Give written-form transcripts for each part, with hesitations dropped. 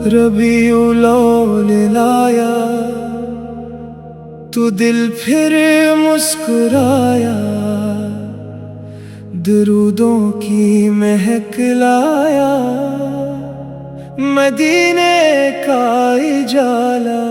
रबीउल अव्वल लाया तू दिल फिर मुस्कुराया, दरूदों की महक लाया, मदीने का उजाला।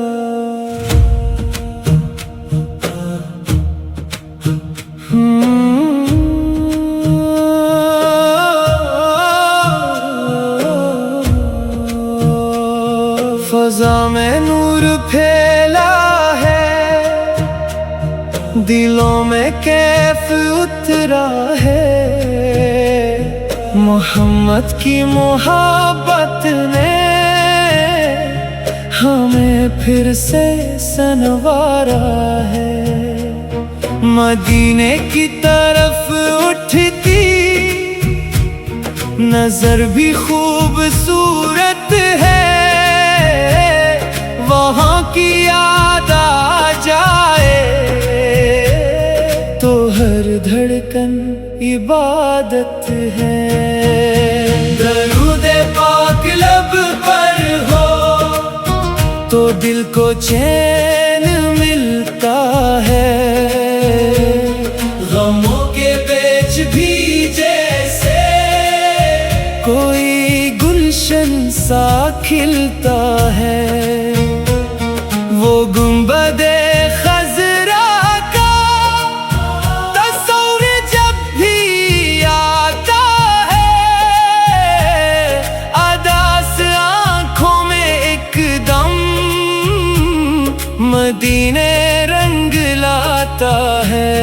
फ़ज़ा में नूर फैला है, दिलों में कैफ उतरा है, मोहम्मद की मोहब्बत ने हमें फिर से संवारा है। मदीने की तरफ उठती नजर भी खूबसूरत है, वहाँ की याद आ जाए तो हर धड़कन इबादत है। दरूद पाक लब पर हो तो दिल को चैन मिलता है, गमों के बीच भी जैसे कोई गुलशन सा खिलता है। वो गुंबदे खज़रा का तस्वीर जब भी आता है, अदास आँखों में एकदम मदीने रंग लाता है।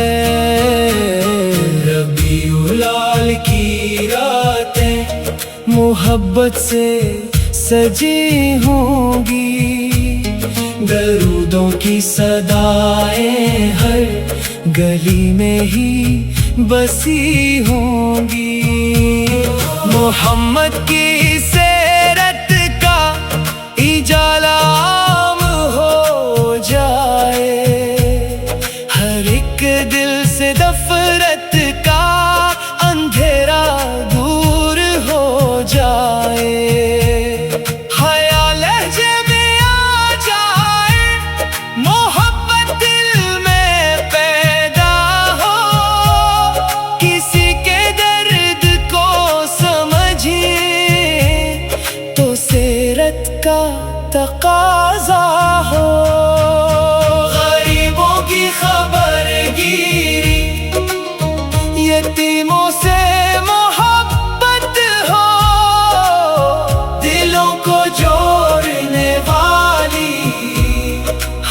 रबीउल अव्वल की रातें मोहब्बत से सजी होंगी, दरूदों की सदाएं हर गली में ही बसी होंगी। मोहम्मद की सीरत का उजाला आम हो जाए, हर एक दिल से नफरत का अंधेरा दूर हो जाए। का तकाज़ा हो गरीबों की खबरगिरी, यतीमों से मोहब्बत हो, दिलों को जोड़ने वाली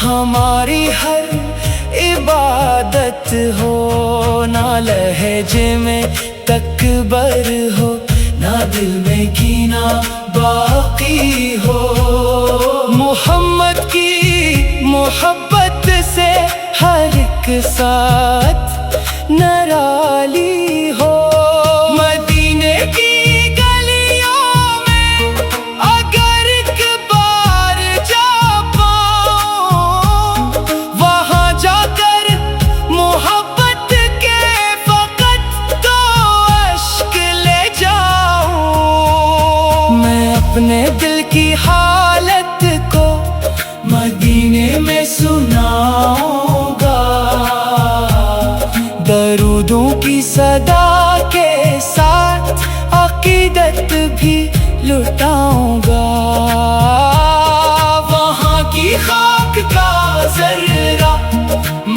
हमारी हर इबादत हो। ना लहजे में तकबर हो, ना दिल में कीना बाकी हो, मोहम्मद की मोहब्बत से हर एक साथ निराली हो। मदीने की गलियों में अगर एक बार जा पाऊं, वहाँ जाकर मोहब्बत के फकत तो अश्क ले जाऊं। मैं अपने दिल की हालत को मदीने में सुनाऊंगा, दरूदों की सदा के साथ अकीदत भी लुटाऊंगा। वहाँ की खाक का जर्रा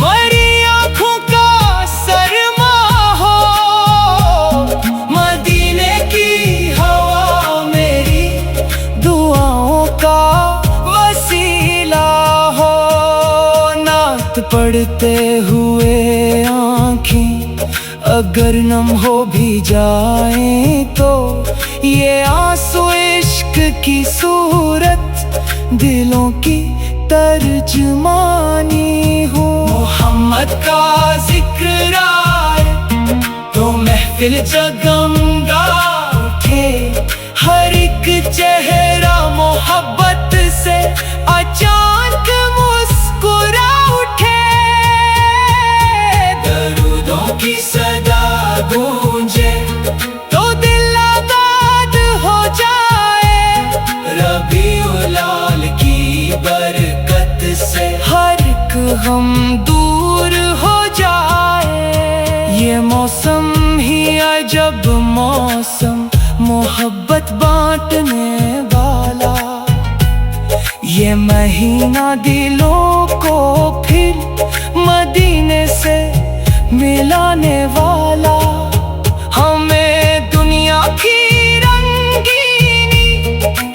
मरी आँखों का सरमा हो, मदीने की हवा मेरी दुआओं का वसीला हो। नात पढ़ते हुए आँखें अगर नम हो भी जाएं, तो ये आंसू इश्क की सूरत दिलों की तर्जुमानी हो। मोहम्मद का जिक्र आए तो महफिल जगमगा उठे, हर एक चेहरा मोहब्बत से अचानक मुस्कुरा गम दूर हो जाए। ये मौसम ही अजब मौसम, मोहब्बत बांटने वाला। ये महीना दिलों को फिर मदीने से मिलाने वाला। हमें दुनिया की रंगीनी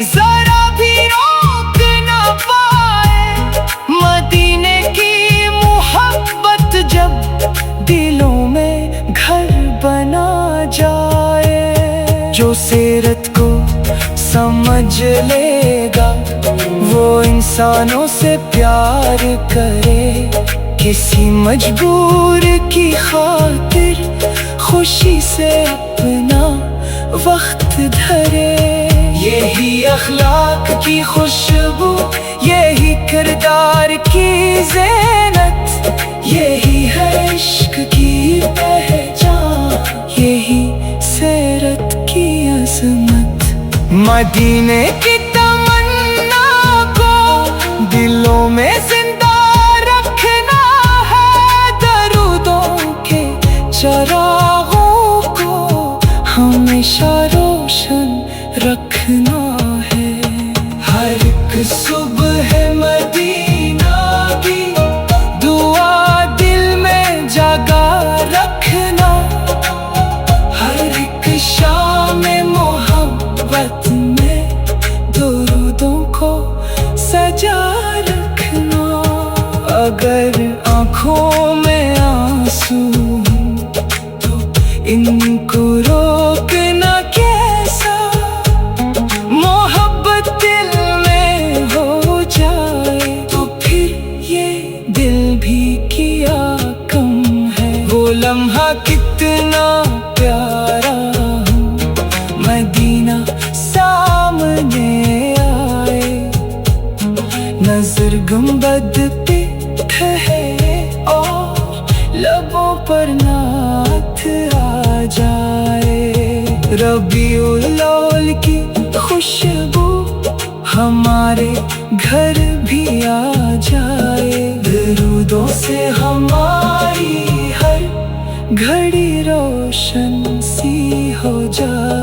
जरा भी रोक ना पाए। मदीने की मोहब्बत जब दिलों में घर बना जाए। जो सीरत को समझ लेगा वो इंसानों से प्यार करे। किसी मजबूर की खातिर खुशी से अपना वक्त धरे। यही अखलाक की खुशबू, यही किरदार की ज़ीनत, यही है इश्क की पहचान, यही सीरत की अज़मत। मदीने की तमन्ना को दिलों में जिंदा रखना है। दरूदों के चरागों को हमेशा रोशन रखना है। हर एक सुबह मदीना की दुआ दिल में जगा रखना। हर एक शाम मोहब्बत में दरूदों को सजा रखना। अगर आँखों में आंसू तो इनको रोकना कैसा। मोहब्बत दिल में हो जाए तो फिर ये दिल भी किया कम है। वो लम्हा कितना प्यारा मदीना सामने आए। नजर गुंबद पे ठहरे और लबों पर नात आ जाए। रबीउल अव्वल की खुशबू हमारे घर भी आ जाए। दरूदों से हमारी हर घड़ी रोशन सी हो जाए।